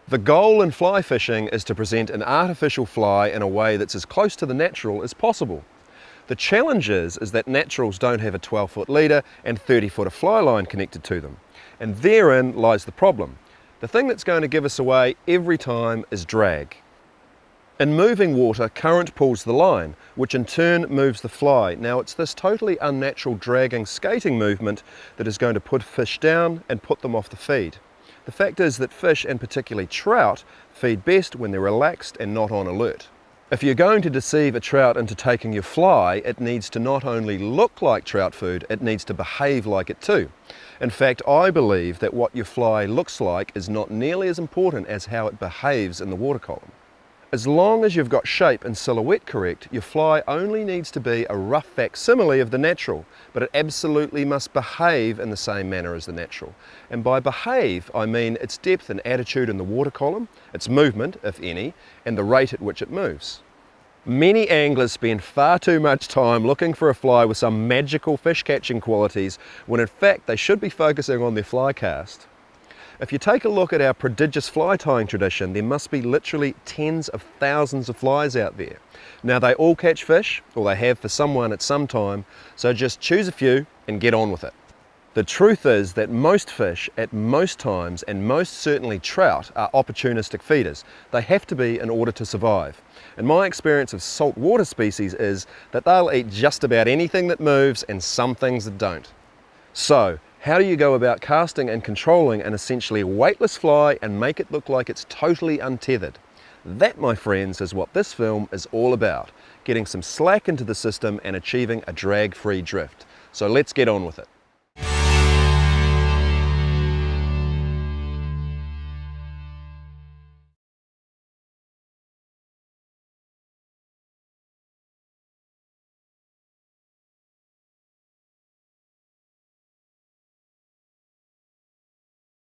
The goal in fly fishing is to present an artificial fly in a way that's as close to the natural as possible. The challenge is that naturals don't have a 12-foot leader and 30-foot fly line connected to them. And therein lies the problem. The thing that's going to give us away every time is drag. In moving water, current pulls the line, which in turn moves the fly. Now it's this totally unnatural dragging, skating movement that is going to put fish down and put them off the feed. The fact is that fish, and particularly trout, feed best when they're relaxed and not on alert. If you're going to deceive a trout into taking your fly, it needs to not only look like trout food, it needs to behave like it too. In fact, I believe that what your fly looks like is not nearly as important as how it behaves in the water column. As long as you've got shape and silhouette correct, your fly only needs to be a rough facsimile of the natural, but it absolutely must behave in the same manner as the natural. And by behave, I mean its depth and attitude in the water column, its movement, if any, and the rate at which it moves. Many anglers spend far too much time looking for a fly with some magical fish catching qualities, when in fact they should be focusing on their fly cast. If you take a look at our prodigious fly tying tradition, there must be literally tens of thousands of flies out there. Now they all catch fish, or they have for someone at some time, so just choose a few and get on with it. The truth is that most fish at most times, and most certainly trout, are opportunistic feeders. They have to be in order to survive. And my experience of saltwater species is that they'll eat just about anything that moves and some things that don't. So, how do you go about casting and controlling an essentially weightless fly and make it look like it's totally untethered? That, my friends, is what this film is all about. Getting some slack into the system and achieving a drag-free drift. So let's get on with it.